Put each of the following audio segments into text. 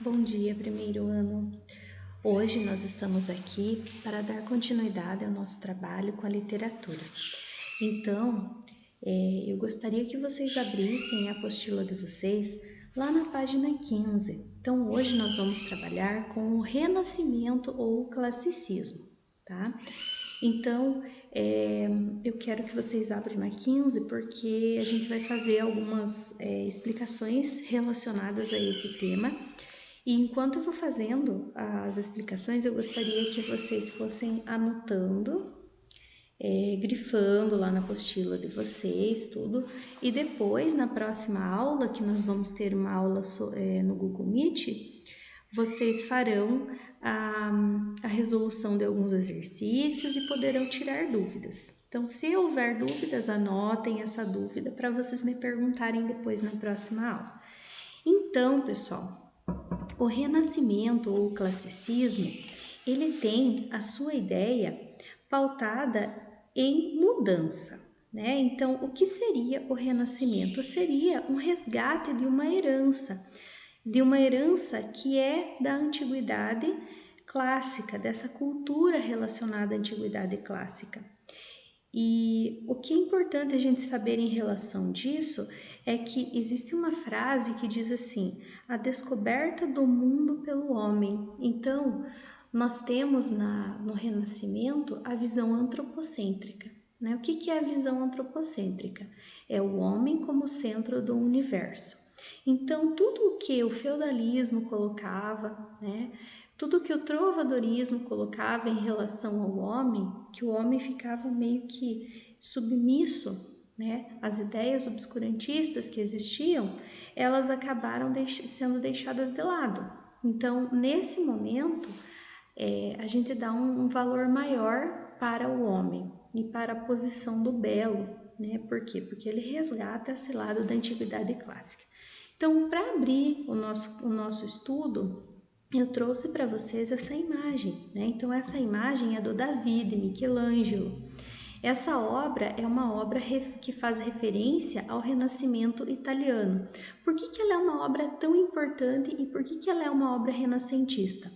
Bom dia, primeiro ano. Hoje nós estamos aqui para dar continuidade ao nosso trabalho com a literatura. Então, eu gostaria que vocês abrissem a apostila de vocês lá na página 15. Então, hoje nós vamos trabalhar com o Renascimento ou o Classicismo, tá? Então, eu quero que vocês abram na 15 porque a gente vai fazer algumas explicações relacionadas a esse tema. E enquanto eu vou fazendo as explicações, eu gostaria que vocês fossem anotando, grifando lá na apostila de vocês, tudo. E depois, na próxima aula, que nós vamos ter uma aula no Google Meet, vocês farão a resolução de alguns exercícios e poderão tirar dúvidas. Então, se houver dúvidas, anotem essa dúvida para vocês me perguntarem depois na próxima aula. Então, pessoal, o Renascimento ou o Classicismo, ele tem a sua ideia pautada em mudança, né? Então, o que seria o Renascimento? Seria um resgate de uma herança que é da antiguidade clássica, dessa cultura relacionada à antiguidade clássica. E o que é importante a gente saber em relação disso é que existe uma frase que diz assim: a descoberta do mundo pelo homem. Então, nós temos no Renascimento a visão antropocêntrica. Né? O que é a visão antropocêntrica? É o homem como centro do universo. Então, tudo o que o feudalismo colocava, né? Tudo que o trovadorismo colocava em relação ao homem, que o homem ficava meio que submisso, né? As ideias obscurantistas que existiam, elas acabaram sendo deixadas de lado. Então, nesse momento, a gente dá um valor maior para o homem e para a posição do belo, né? Por quê? Porque ele resgata esse lado da antiguidade clássica. Então, para abrir o nosso estudo, eu trouxe para vocês essa imagem, né? Então, essa imagem é do Davi, de Michelangelo. Essa obra é uma obra que faz referência ao Renascimento italiano. Por que ela é uma obra tão importante e por que ela é uma obra renascentista?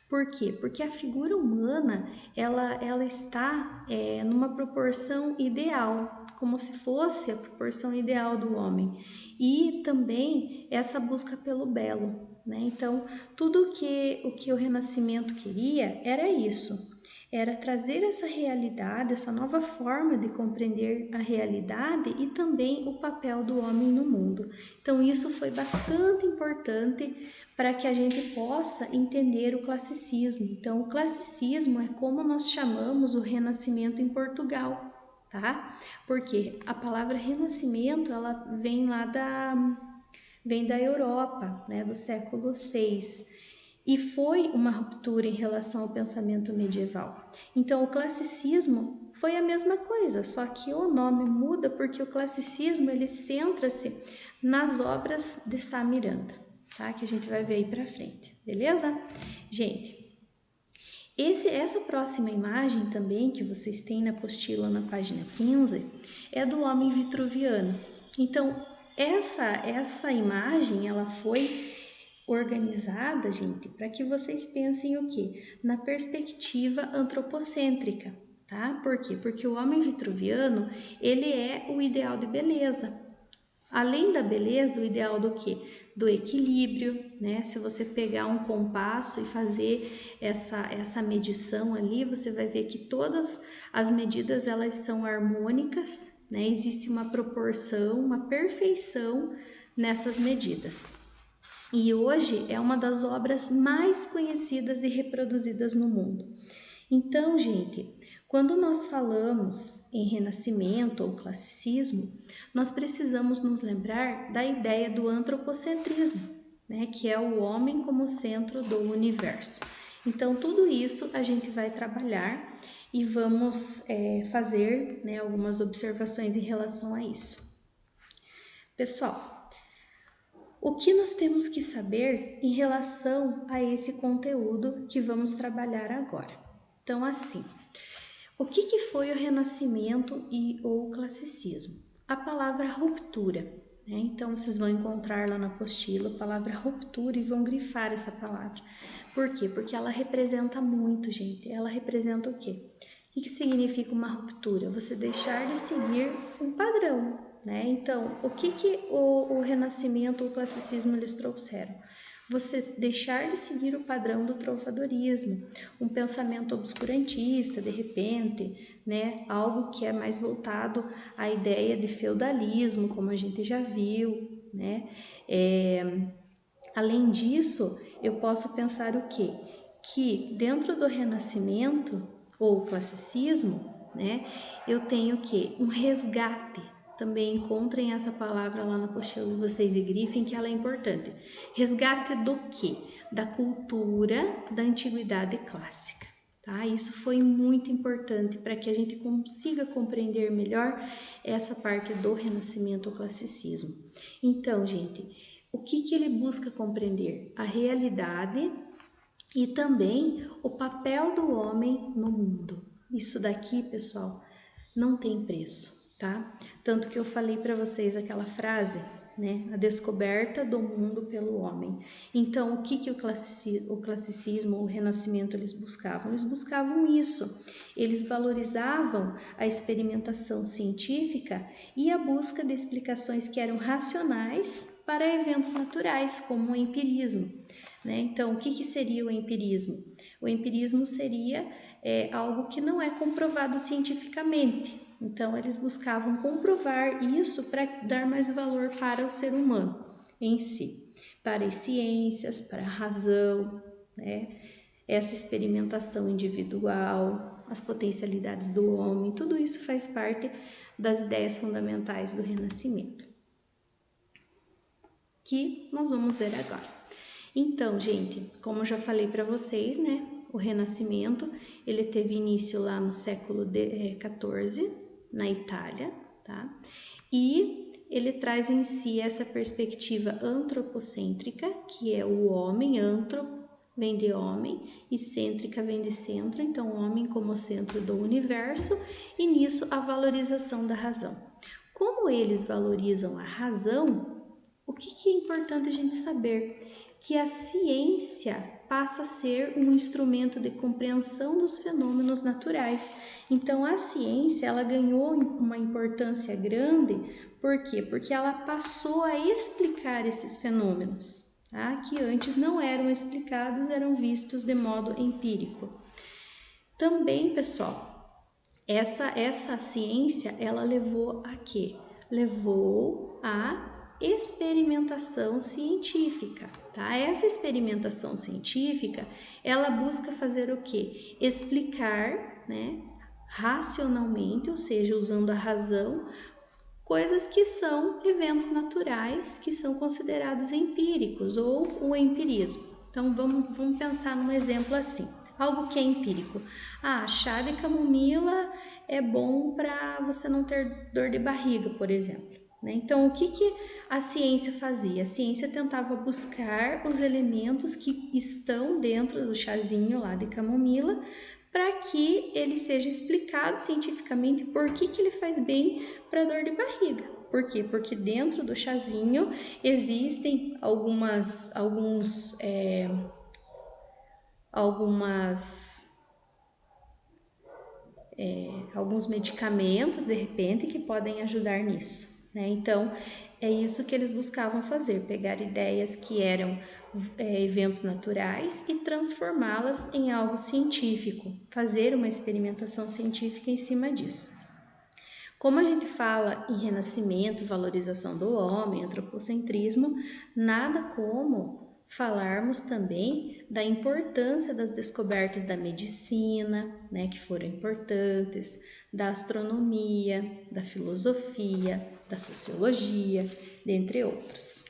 Por quê? Porque a figura humana ela está numa proporção ideal, como se fosse a proporção ideal do homem. E também essa busca pelo belo. Né? Então, tudo o que o Renascimento queria era isso. Era trazer essa realidade, essa nova forma de compreender a realidade e também o papel do homem no mundo. Então, isso foi bastante importante para que a gente possa entender o classicismo. Então, o classicismo é como nós chamamos o Renascimento em Portugal, tá? Porque a palavra renascimento, ela vem da Europa, né, do século VI. E foi uma ruptura em relação ao pensamento medieval. Então, o classicismo foi a mesma coisa, só que o nome muda porque o classicismo ele centra-se nas obras de Sá Miranda, tá? Que a gente vai ver aí para frente, beleza? Gente, essa próxima imagem também que vocês têm na apostila na página 15 é do homem vitruviano. Então, essa imagem ela foi organizada, gente, para que vocês pensem o quê? Na perspectiva antropocêntrica, tá? Por quê? Porque o homem vitruviano, ele é o ideal de beleza. Além da beleza, o ideal do quê? Do equilíbrio, né? Se você pegar um compasso e fazer essa medição ali, você vai ver que todas as medidas elas são harmônicas, né? Existe uma proporção, uma perfeição nessas medidas. E hoje é uma das obras mais conhecidas e reproduzidas no mundo. Então, gente, quando nós falamos em renascimento ou classicismo, nós precisamos nos lembrar da ideia do antropocentrismo, né, que é o homem como centro do universo. Então, tudo isso a gente vai trabalhar e vamos fazer, né, algumas observações em relação a isso. Pessoal, o que nós temos que saber em relação a esse conteúdo que vamos trabalhar agora? Então, assim, o que foi o Renascimento ou o Classicismo? A palavra ruptura. né? Então, vocês vão encontrar lá na apostila a palavra ruptura e vão grifar essa palavra. Por quê? Porque ela representa muito, gente. Ela representa o quê? O que significa uma ruptura? Você deixar de seguir um padrão, né? Então, o que o Renascimento, o classicismo eles trouxeram? Você deixar de seguir o padrão do trovadorismo, um pensamento obscurantista, de repente, né? Algo que é mais voltado à ideia de feudalismo, como a gente já viu, né? Além disso, eu posso pensar o quê? Que dentro do Renascimento ou classicismo, né, eu tenho o quê? Um resgate. Também encontrem essa palavra lá na apostila de vocês e grifem que ela é importante. Resgate do quê? Da cultura da antiguidade clássica. Tá? Isso foi muito importante para que a gente consiga compreender melhor essa parte do Renascimento ou classicismo. Então, gente, o que ele busca compreender? A realidade e também o papel do homem no mundo. Isso daqui, pessoal, não tem preço, tá? Tanto que eu falei para vocês aquela frase, né? A descoberta do mundo pelo homem. Então, o que o classicismo, o renascimento, eles buscavam? Eles buscavam isso. Eles valorizavam a experimentação científica e a busca de explicações que eram racionais para eventos naturais, como o empirismo, né? Então, o que seria o empirismo? O empirismo seria algo que não é comprovado cientificamente. Então, eles buscavam comprovar isso para dar mais valor para o ser humano em si, para as ciências, para a razão, né? Essa experimentação individual, as potencialidades do homem, tudo isso faz parte das ideias fundamentais do Renascimento, que nós vamos ver agora. Então, gente, como eu já falei para vocês, né, o Renascimento, ele teve início lá no século XIV, na Itália, tá? E ele traz em si essa perspectiva antropocêntrica, que é o homem, antropo vem de homem e cêntrica vem de centro, então o homem como centro do universo e nisso a valorização da razão. Como eles valorizam a razão, o que é importante a gente saber? Que a ciência passa a ser um instrumento de compreensão dos fenômenos naturais. Então, a ciência ela ganhou uma importância grande, por quê? Porque ela passou a explicar esses fenômenos, tá? Que antes não eram explicados, eram vistos de modo empírico. Também, pessoal, essa ciência, ela levou a quê? Levou a experimentação científica, tá? Essa experimentação científica, ela busca fazer o quê? Explicar, né, racionalmente, ou seja, usando a razão, coisas que são eventos naturais que são considerados empíricos ou o empirismo. Então, vamos pensar num exemplo assim, algo que é empírico. Chá de camomila é bom para você não ter dor de barriga, por exemplo. Então, o que a ciência fazia? A ciência tentava buscar os elementos que estão dentro do chazinho lá de camomila para que ele seja explicado cientificamente por que ele faz bem para dor de barriga. Por quê? Porque dentro do chazinho existem alguns medicamentos, de repente, que podem ajudar nisso, né? Então, é isso que eles buscavam fazer, pegar ideias que eram eventos naturais e transformá-las em algo científico, fazer uma experimentação científica em cima disso. Como a gente fala em renascimento, valorização do homem, antropocentrismo, nada como falarmos também da importância das descobertas da medicina, né, que foram importantes, da astronomia, da filosofia, da sociologia, dentre outros.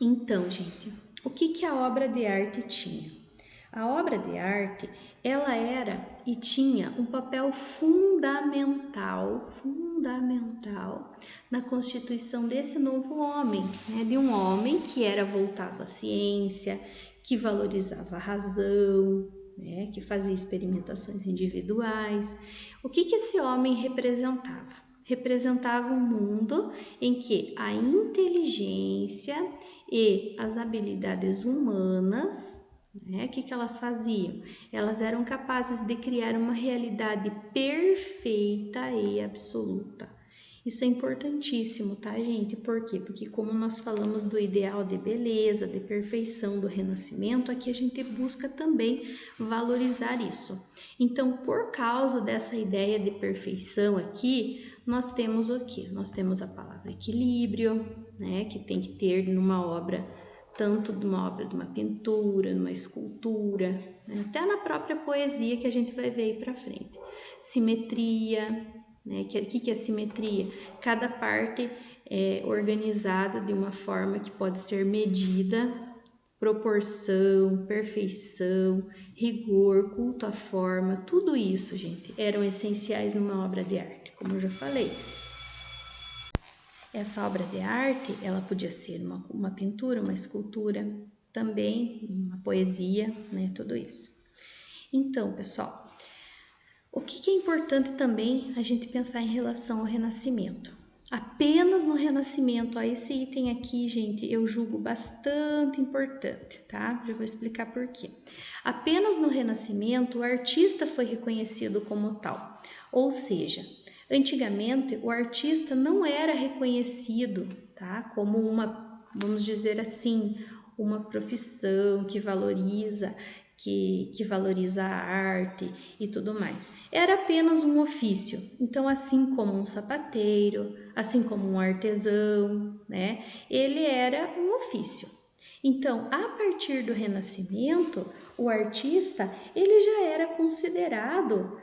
Então, gente, o que a obra de arte tinha? A obra de arte, ela era e tinha um papel fundamental na constituição desse novo homem, né? De um homem que era voltado à ciência, que valorizava a razão, né, que fazia experimentações individuais. O que esse homem representava? Representava um mundo em que a inteligência e as habilidades humanas, né, o que elas faziam? Elas eram capazes de criar uma realidade perfeita e absoluta. Isso é importantíssimo, tá, gente? Por quê? Porque como nós falamos do ideal de beleza, de perfeição do renascimento, aqui a gente busca também valorizar isso. Então, por causa dessa ideia de perfeição aqui, nós temos o quê? Nós temos a palavra equilíbrio, né, que tem que ter numa obra, tanto de uma obra de uma pintura, numa escultura, né, até na própria poesia que a gente vai ver aí para frente. Simetria, né? O que é simetria? Cada parte é organizada de uma forma que pode ser medida, proporção, perfeição, rigor, culto à forma, tudo isso, gente, eram essenciais numa obra de arte, como eu já falei. Essa obra de arte, ela podia ser uma pintura, uma escultura, também uma poesia, né? Tudo isso. Então, pessoal, o que é importante também a gente pensar em relação ao Renascimento? Apenas no Renascimento, esse item aqui, gente, eu julgo bastante importante, tá? Já vou explicar por quê. Apenas no Renascimento, o artista foi reconhecido como tal, ou seja, antigamente o artista não era reconhecido, tá? Como uma, vamos dizer assim, uma profissão que valoriza a arte e tudo mais. Era apenas um ofício. Então, assim como um sapateiro, assim como um artesão, né? Ele era um ofício. Então, a partir do Renascimento, o artista ele já era considerado,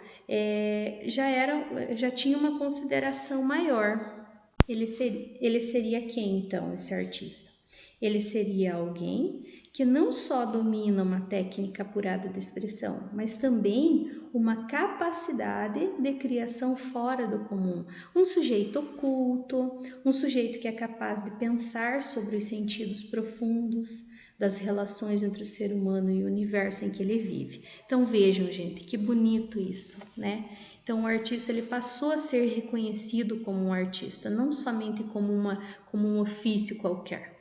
já tinha uma consideração maior. Ele seria quem então, esse artista? Ele seria alguém que não só domina uma técnica apurada de expressão, mas também uma capacidade de criação fora do comum. Um sujeito oculto, um sujeito que é capaz de pensar sobre os sentidos profundos das relações entre o ser humano e o universo em que ele vive. Então vejam, gente, que bonito isso, né? Então o artista ele passou a ser reconhecido como um artista, não somente como um ofício qualquer.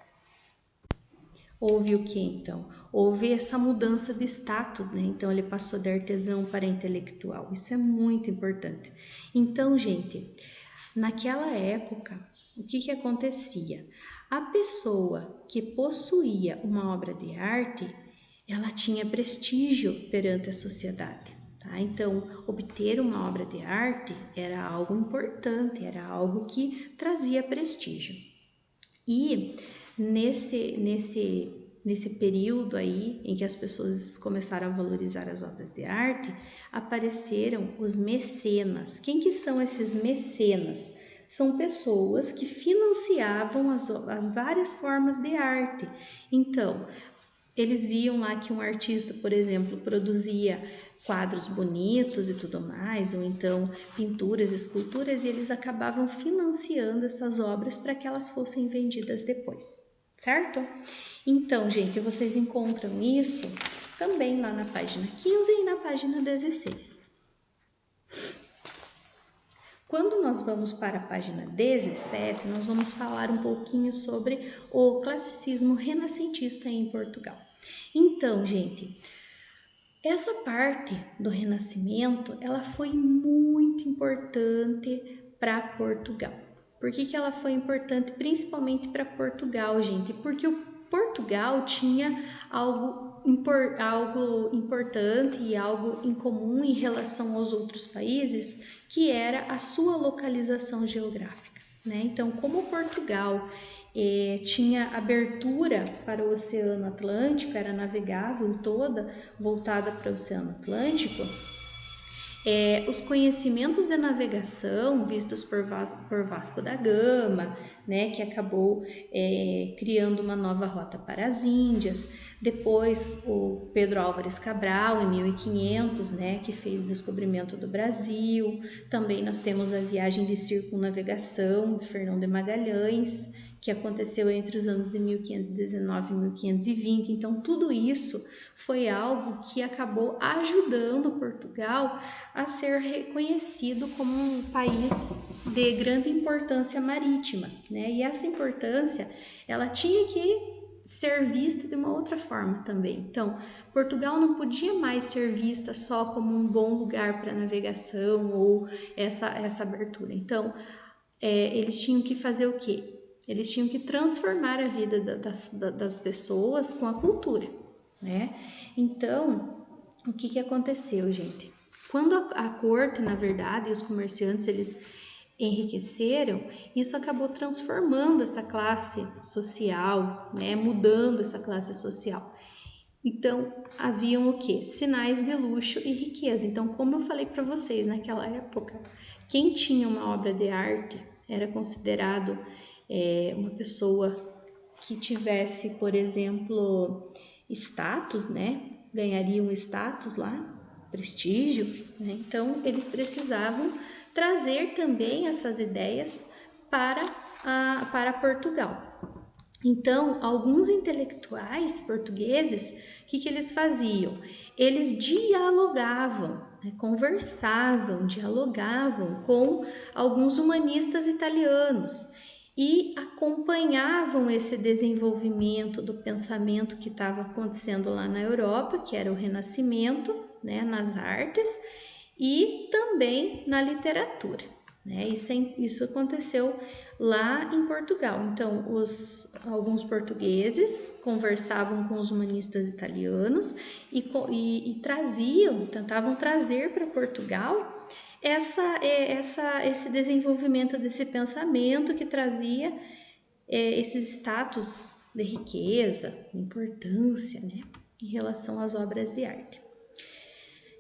Houve o que então? Houve essa mudança de status, né? Então ele passou de artesão para intelectual. Isso é muito importante. Então, gente, naquela época, o que acontecia? A pessoa que possuía uma obra de arte, ela tinha prestígio perante a sociedade. Tá? Então, obter uma obra de arte era algo importante, era algo que trazia prestígio. E nesse período aí em que as pessoas começaram a valorizar as obras de arte, apareceram os mecenas. Quem que são esses mecenas? São pessoas que financiavam as várias formas de arte. Então, eles viam lá que um artista, por exemplo, produzia quadros bonitos e tudo mais, ou então pinturas, esculturas, e eles acabavam financiando essas obras para que elas fossem vendidas depois, certo? Então, gente, vocês encontram isso também lá na página 15 e na página 16. Quando nós vamos para a página 17, nós vamos falar um pouquinho sobre o classicismo renascentista em Portugal. Então, gente, essa parte do Renascimento, ela foi muito importante para Portugal. Por que ela foi importante principalmente para Portugal, gente? Porque o Portugal tinha algo importante e algo em comum em relação aos outros países, que era a sua localização geográfica, né? Então, como Portugal tinha abertura para o Oceano Atlântico, era navegável toda, voltada para o Oceano Atlântico, os conhecimentos da navegação vistos por Vasco da Gama, né, que acabou criando uma nova rota para as Índias. Depois o Pedro Álvares Cabral, em 1500, né, que fez o descobrimento do Brasil. Também nós temos a viagem de circunnavegação de Fernão de Magalhães, que aconteceu entre os anos de 1519 e 1520. Então, tudo isso foi algo que acabou ajudando Portugal a ser reconhecido como um país de grande importância marítima, né? E essa importância, ela tinha que ser vista de uma outra forma também. Então, Portugal não podia mais ser vista só como um bom lugar para navegação ou essa abertura. Então, eles tinham que fazer o quê? Eles tinham que transformar a vida das pessoas com a cultura, né? Então, o que aconteceu, gente? Quando a corte, na verdade, e os comerciantes, eles enriqueceram, isso acabou transformando essa classe social, né? Mudando essa classe social. Então, haviam o quê? Sinais de luxo e riqueza. Então, como eu falei para vocês, naquela época, quem tinha uma obra de arte era considerado uma pessoa que tivesse, por exemplo, status, né? Ganharia um status lá, prestígio, né? Então, eles precisavam trazer também essas ideias para Portugal. Então, alguns intelectuais portugueses, o que eles faziam? Eles dialogavam, né, dialogavam com alguns humanistas italianos e acompanhavam esse desenvolvimento do pensamento que estava acontecendo lá na Europa, que era o Renascimento, né, nas artes e também na literatura. Né? Isso aconteceu lá em Portugal. Então, alguns portugueses conversavam com os humanistas italianos e tentavam trazer para Portugal esse desenvolvimento desse pensamento que trazia esses status de riqueza, importância, né, em relação às obras de arte.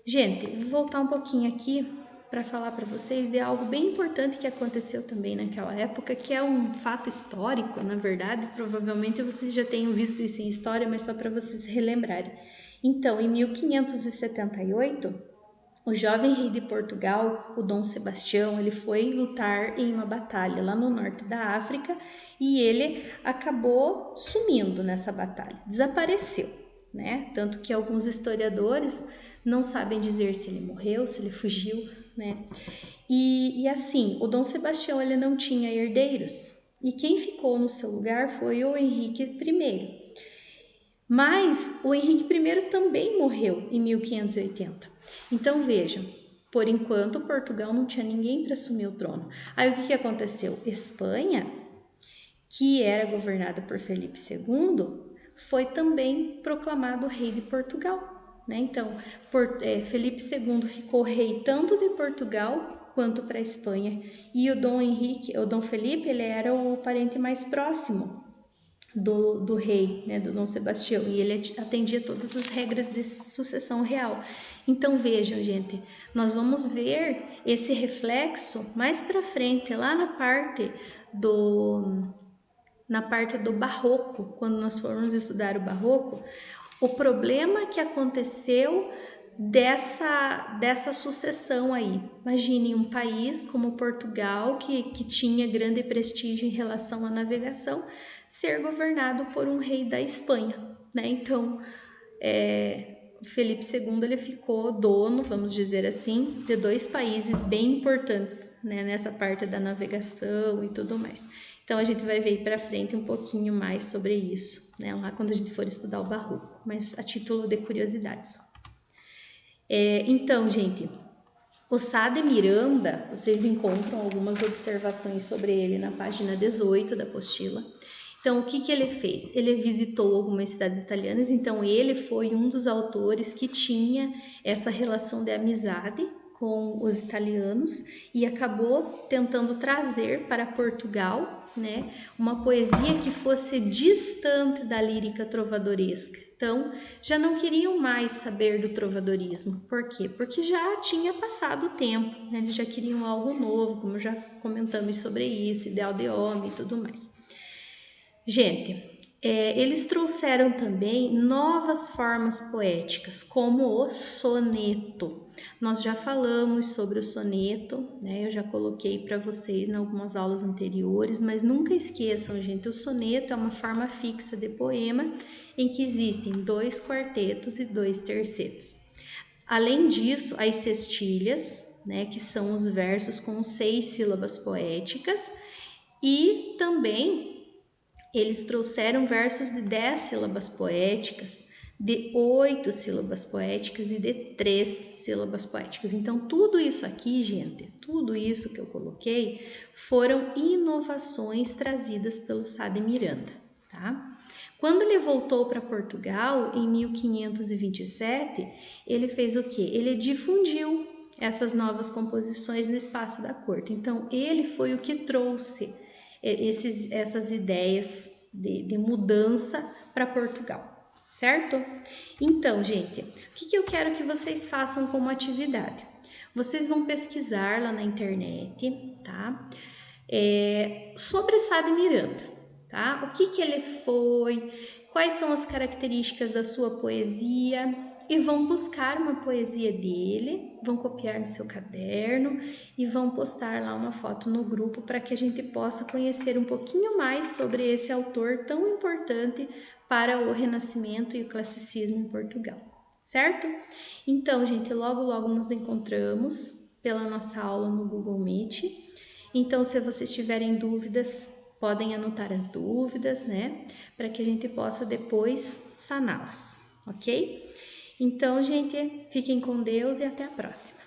Gente, vou voltar um pouquinho aqui para falar para vocês de algo bem importante que aconteceu também naquela época, que é um fato histórico, na verdade, provavelmente vocês já tenham visto isso em história, mas só para vocês relembrarem. Então, em 1578, o jovem rei de Portugal, o Dom Sebastião, ele foi lutar em uma batalha lá no norte da África e ele acabou sumindo nessa batalha, desapareceu, né? Tanto que alguns historiadores não sabem dizer se ele morreu, se ele fugiu, né? E assim, o Dom Sebastião ele não tinha herdeiros e quem ficou no seu lugar foi o Henrique I. Mas o Henrique I também morreu em 1580. Então vejam, por enquanto Portugal não tinha ninguém para assumir o trono. Aí o que aconteceu? Espanha, que era governada por Felipe II, foi também proclamado rei de Portugal. Né? Então, Felipe II ficou rei tanto de Portugal quanto para a Espanha. E o Dom Felipe, ele era o parente mais próximo do rei, né, do Dom Sebastião, e ele atendia todas as regras de sucessão real. Então vejam, gente, nós vamos ver esse reflexo mais para frente, lá na parte do barroco, quando nós formos estudar o barroco, o problema que aconteceu dessa sucessão aí. Imagine um país como Portugal, que tinha grande prestígio em relação à navegação, ser governado por um rei da Espanha, né? Então, Felipe II ele ficou dono, vamos dizer assim, de dois países bem importantes, né, nessa parte da navegação e tudo mais. Então a gente vai ver para frente um pouquinho mais sobre isso, né, lá quando a gente for estudar o barroco, mas a título de curiosidade só. Então, gente, o Sá de Miranda, vocês encontram algumas observações sobre ele na página 18 da apostila. Então, o que ele fez? Ele visitou algumas cidades italianas, então ele foi um dos autores que tinha essa relação de amizade com os italianos e acabou tentando trazer para Portugal, né, uma poesia que fosse distante da lírica trovadoresca. Então, já não queriam mais saber do trovadorismo. Por quê? Porque já tinha passado o tempo, né? Eles já queriam algo novo, como já comentamos sobre isso, ideal de homem e tudo mais. Gente, Eles trouxeram também novas formas poéticas, como o soneto. Nós já falamos sobre o soneto, né? Eu já coloquei para vocês em algumas aulas anteriores, mas nunca esqueçam, gente, o soneto é uma forma fixa de poema em que existem 2 quartetos e 2 tercetos. Além disso, as cestilhas, né, que são os versos com 6 sílabas poéticas, e também eles trouxeram versos de 10 sílabas poéticas, de 8 sílabas poéticas e de 3 sílabas poéticas. Então, tudo isso aqui, gente, tudo isso que eu coloquei foram inovações trazidas pelo Sá de Miranda, tá? Quando ele voltou para Portugal, em 1527, ele fez o quê? Ele difundiu essas novas composições no espaço da corte. Então, ele foi o que trouxe essas ideias de mudança para Portugal, certo? Então, gente, o que eu quero que vocês façam como atividade? Vocês vão pesquisar lá na internet, tá? Sobre Sá de Miranda, tá? O que ele foi, quais são as características da sua poesia, e vão buscar uma poesia dele, vão copiar no seu caderno e vão postar lá uma foto no grupo para que a gente possa conhecer um pouquinho mais sobre esse autor tão importante para o Renascimento e o classicismo em Portugal, certo? Então, gente, logo logo nos encontramos pela nossa aula no Google Meet. Então, se vocês tiverem dúvidas, podem anotar as dúvidas, né? Para que a gente possa depois saná-las, ok? Então, gente, fiquem com Deus e até a próxima.